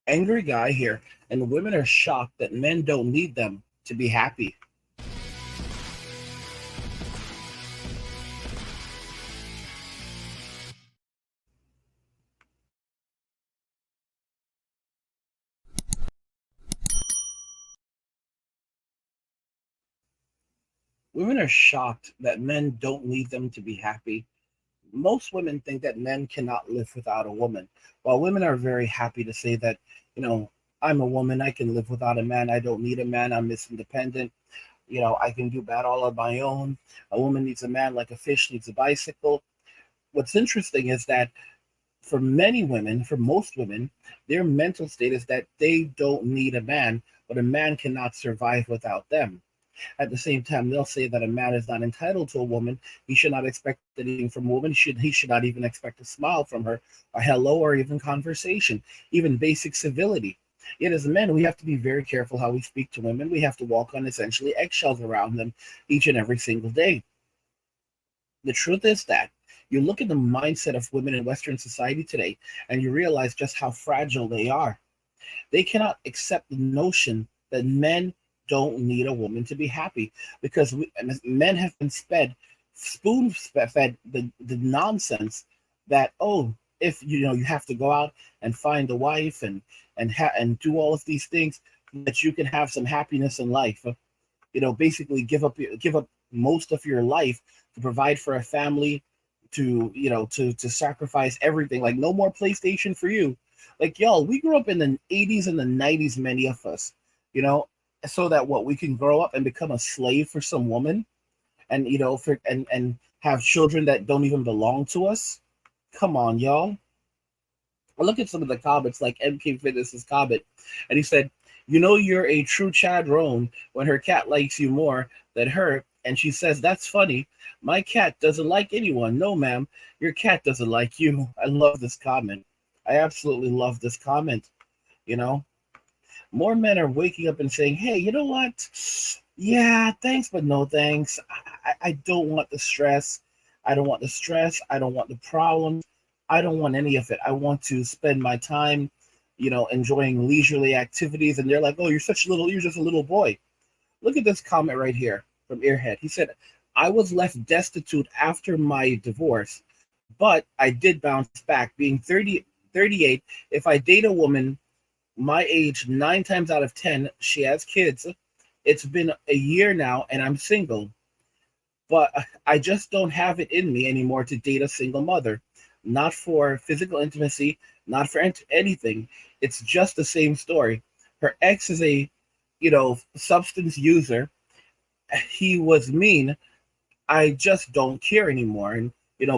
Angry guy here, and women are shocked that men don't need them to be happy. Women are shocked that men don't need them to be happy. Most women think that men cannot live without a woman, while women are very happy to say that, you know, I'm a woman, I can live without a man, I don't need a man, I'm Miss Independent, I can do bad all on my own. A woman needs a man like a fish needs a bicycle. What's interesting is that for many women, for most women, their mental state is that they don't need a man, but a man cannot survive without them. At the same time, they'll say that a man is not entitled to a woman. He should not expect anything from a woman. He should not even expect a smile from her, a hello, or even conversation, even basic civility. Yet as men, we have to be very careful how we speak to women. We have to walk on essentially eggshells around them each and every single day. The truth is that you look at the mindset of women in Western society today, and you realize just how fragile they are. They cannot accept the notion that men don't need a woman to be happy because men have been spoon fed the nonsense that, oh, if you have to go out and find a wife and do all of these things that you can have some happiness in life. Basically give up most of your life to provide for a family, to sacrifice everything. Like, no more PlayStation for you. Like, y'all, we grew up in the 80s and the 90s, many of us, you know, so that what we can grow up and become a slave for some woman, and for and have children that don't even belong to us. Come on, y'all. I look at some of the comments, like MK Fitness's comment, and he said, you're a true Chad Roan when her cat likes you more than her. And she says, that's funny. My cat doesn't like anyone. No, ma'am, your cat doesn't like you. I love this comment. I absolutely love this comment. You know, more men are waking up and saying, hey, you know what? Yeah, thanks, but no thanks. I don't want the stress. I don't want the stress. I don't want the problems. I don't want any of it. I want to spend my time, enjoying leisurely activities. And they're like, oh, you're just a little boy. Look at this comment right here from Earhead. He said, I was left destitute after my divorce, but I did bounce back. Being 38, if I date a woman my age, 9 times out of 10, she has kids. It's been a year now and I'm single, but I just don't have it in me anymore to date a single mother. Not for physical intimacy, not for anything. It's just the same story. Her ex is a, substance user. He was mean. I just don't care anymore. And,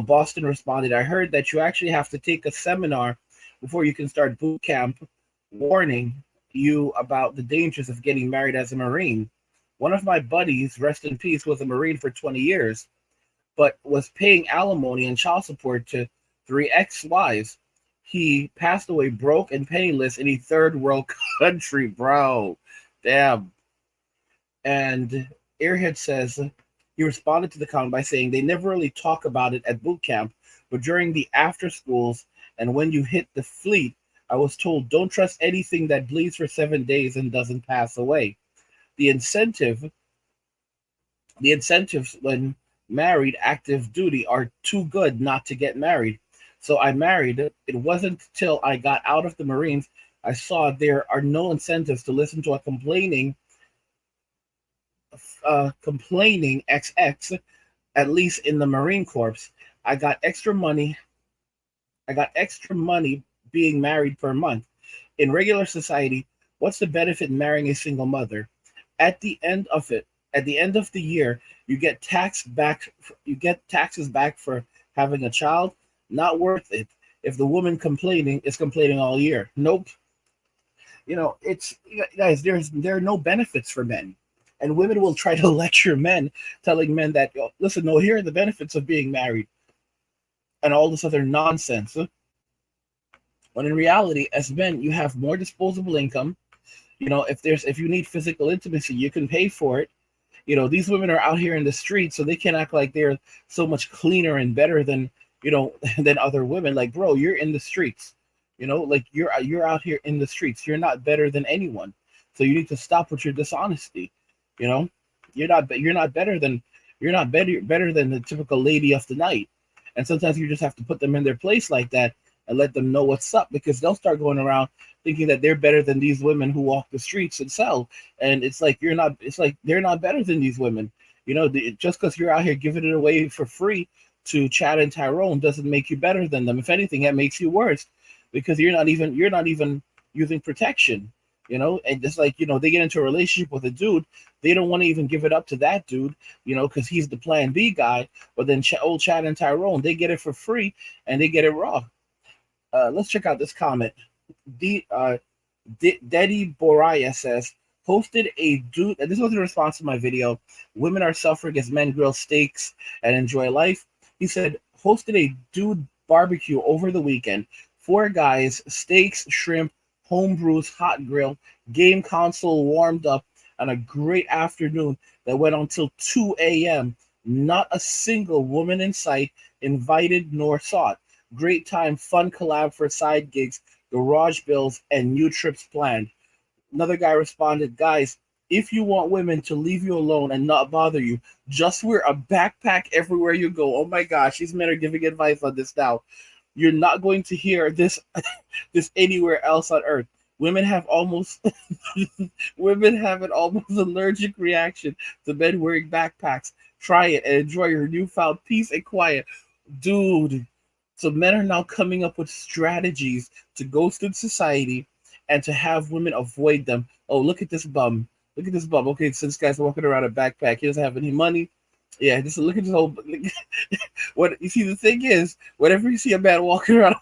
Boston responded, I heard that you actually have to take a seminar before you can start boot camp, warning you about the dangers of getting married as a Marine. One of my buddies, rest in peace, was a Marine for 20 years, but was paying alimony and child support to three ex-wives. He passed away broke and penniless in a third world country, bro. Damn. And Airhead says he responded to the comment by saying they never really talk about it at boot camp, but during the after schools and when you hit the fleet, I was told don't trust anything that bleeds for 7 days and doesn't pass away. The incentive, the incentives when married active duty are too good not to get married. So I married. It wasn't till I got out of the Marines I saw there are no incentives to listen to a complaining XX, at least in the Marine Corps. I got extra money. I got extra money being married per month. In regular society, what's the benefit in marrying a single mother? At the end of it, at the end of the year, you get taxed back. You get taxes back for having a child. Not worth it. If the woman complaining is complaining all year, nope. It's guys. There are no benefits for men, and women will try to lecture men, telling men that, listen, no, here are the benefits of being married, and all this other nonsense. When in reality, as men, you have more disposable income. If you need physical intimacy, you can pay for it. These women are out here in the streets, so they can act like they're so much cleaner and better than than other women. Like, bro, you're in the streets. Like you're out here in the streets. You're not better than anyone. So you need to stop with your dishonesty. You know, you're not better than the typical lady of the night. And sometimes you just have to put them in their place like that and let them know what's up, because they'll start going around thinking that they're better than these women who walk the streets and sell. And it's like you're not. It's like they're not better than these women. Just because you're out here giving it away for free to Chad and Tyrone doesn't make you better than them. If anything, that makes you worse, because you're not even using protection. And just like they get into a relationship with a dude, they don't want to even give it up to that dude, because he's the plan B guy. But then old Chad and Tyrone, they get it for free and they get it raw. Let's check out this comment. D, Dedi Boraya says, hosted a dude, and this was in response to my video, Women Are Suffering as Men Grill Steaks and Enjoy Life. He said, hosted a dude barbecue over the weekend. 4 guys, steaks, shrimp, home brews, hot grill, game console warmed up, and a great afternoon that went until 2 a.m. Not a single woman in sight, invited nor sought. Great time, fun collab for side gigs, garage bills, and new trips planned. Another guy responded, guys, if you want women to leave you alone and not bother you, just wear a backpack everywhere you go. Oh my gosh, these men are giving advice on this now. You're not going to hear this this anywhere else on earth. Women have almost women have an almost allergic reaction to men wearing backpacks. Try it and enjoy your newfound peace and quiet. Dude, so men are now coming up with strategies to ghost in society and to have women avoid them. Oh, look at this bum. Look at this bum. Okay, so this guy's walking around a backpack. He doesn't have any money. Yeah, just look at this whole. What you see, the thing is, whenever you see a man walking around,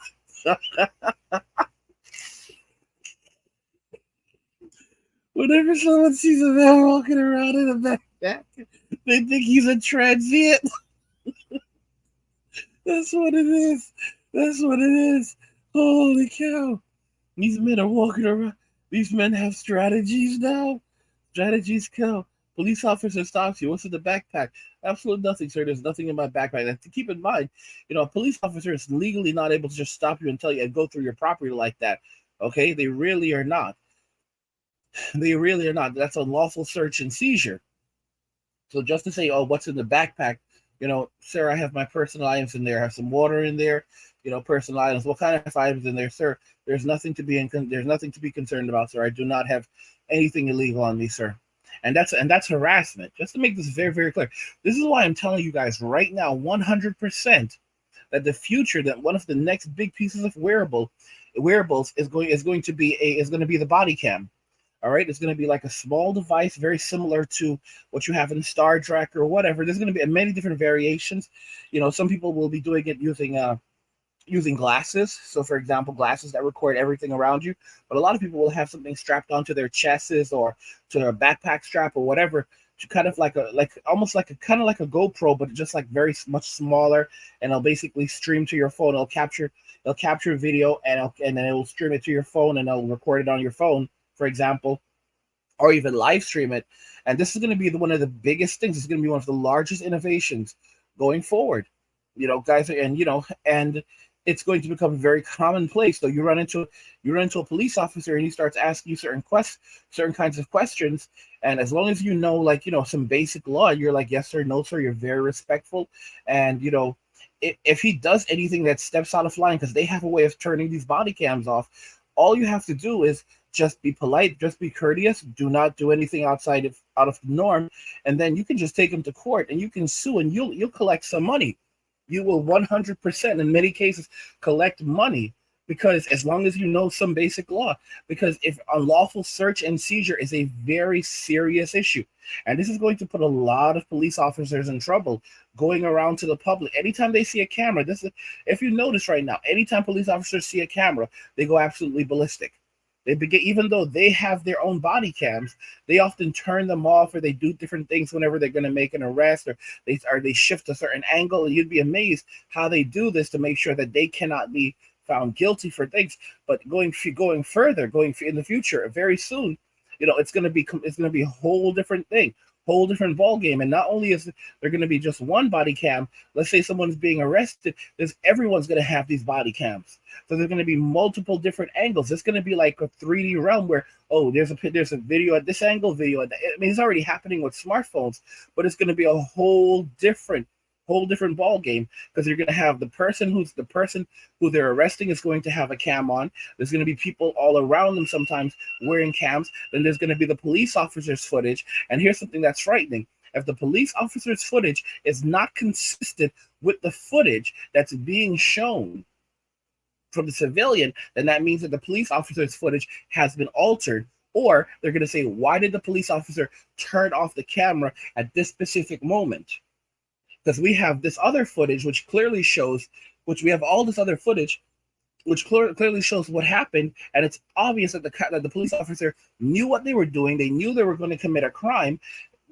whenever someone sees a man walking around in a backpack, they think he's a transient. That's what it is. That's what it is. Holy cow! These men are walking around. These men have strategies now. Strategies kill. Police officer stops you. What's in the backpack? Absolutely nothing, sir. There's nothing in my backpack. And to keep in mind, a police officer is legally not able to just stop you and tell you and go through your property like that. Okay, they really are not. They really are not. That's unlawful search and seizure. So just to say, oh, what's in the backpack? Sir, I have my personal items in there. I have some water in there. Personal items. What kind of items in there, sir? There's nothing to be concerned about, sir. I do not have anything illegal on me, sir. And that's harassment. Just to make this very, very clear. This is why I'm telling you guys right now, 100%, that the future, that one of the next big pieces of wearables is going to be the body cam. All right, it's going to be like a small device, very similar to what you have in Star Trek or whatever. There's going to be many different variations. Some people will be doing it using glasses. So, for example, glasses that record everything around you. But a lot of people will have something strapped onto their chests or to their backpack strap or whatever, to kind of almost like a GoPro, but just like very much smaller, and it'll basically stream to your phone. It'll capture video, and then it will stream it to your phone, and it'll record it on your phone, for example, or even live stream it. And this is going to be one of the biggest things. It's going to be one of the largest innovations going forward. Guys, and it's going to become very commonplace. So you run into a police officer and he starts asking you certain kinds of questions, and as long as some basic law, you're like, yes sir, no sir. You're very respectful, and if he does anything that steps out of line, because they have a way of turning these body cams off, all you have to do is just be polite, just be courteous, do not do anything out of the norm, and then you can just take him to court and you can sue, and you'll collect some money. You will 100% in many cases collect money, because as long as you know some basic law, because if unlawful search and seizure is a very serious issue, and this is going to put a lot of police officers in trouble going around to the public. Anytime they see a camera, if you notice right now, anytime police officers see a camera, they go absolutely ballistic. They begin, even though they have their own body cams, they often turn them off, or they do different things whenever they're going to make an arrest, or they shift a certain angle. And you'd be amazed how they do this to make sure that they cannot be found guilty for things. But going further, going in the future, very soon, it's going to be a whole different thing. whole different ball game. And not only is there going to be just one body cam, let's say someone's being arrested, there's everyone's going to have these body cams. So there's going to be multiple different angles. It's going to be like a 3D realm where, oh, there's a video at this angle, video at that. I mean, it's already happening with smartphones, but it's going to be a whole different ball game, because you're going to have the person who they're arresting is going to have a cam on. There's going to be people all around them sometimes wearing cams. Then there's going to be the police officer's footage. And here's something that's frightening: if the police officer's footage is not consistent with the footage that's being shown from the civilian, then that means that the police officer's footage has been altered. Or they're going to say, why did the police officer turn off the camera at this specific moment? Because we have this other footage which clearly shows, which we have all this other footage which clearly shows what happened, and it's obvious that the police officer knew what they were doing. They knew they were going to commit a crime.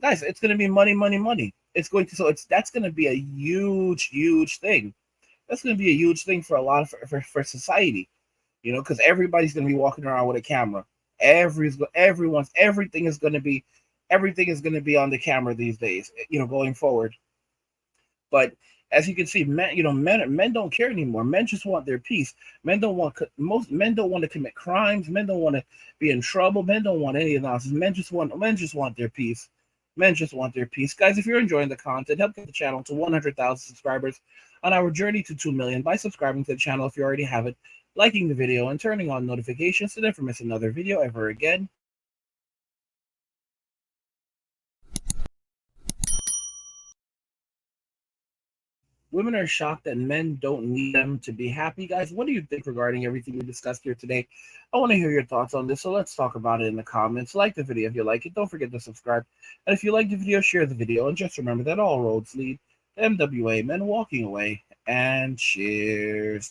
Guys, it's going to be money, money, money. It's going to, so it's that's going to be a huge, huge thing. That's going to be a huge thing for a lot of for society, because everybody's going to be walking around with a camera. Everyone's everything is going to be on the camera these days. Going forward. But as you can see, men don't care anymore. Men just want their peace. Most men don't want to commit crimes. Men don't want to be in trouble. Men don't want any of that. Men just want their peace. Men just want their peace. Guys, if you're enjoying the content, help get the channel to 100,000 subscribers on our journey to 2 million by subscribing to the channel if you already have it, liking the video, and turning on notifications to never miss another video ever again. Women are shocked that men don't need them to be happy. Guys, what do you think regarding everything we discussed here today? I want to hear your thoughts on this, so let's talk about it in the comments. Like the video if you like it. Don't forget to subscribe. And if you like the video, share the video. And just remember that all roads lead to MWA, men walking away. And cheers.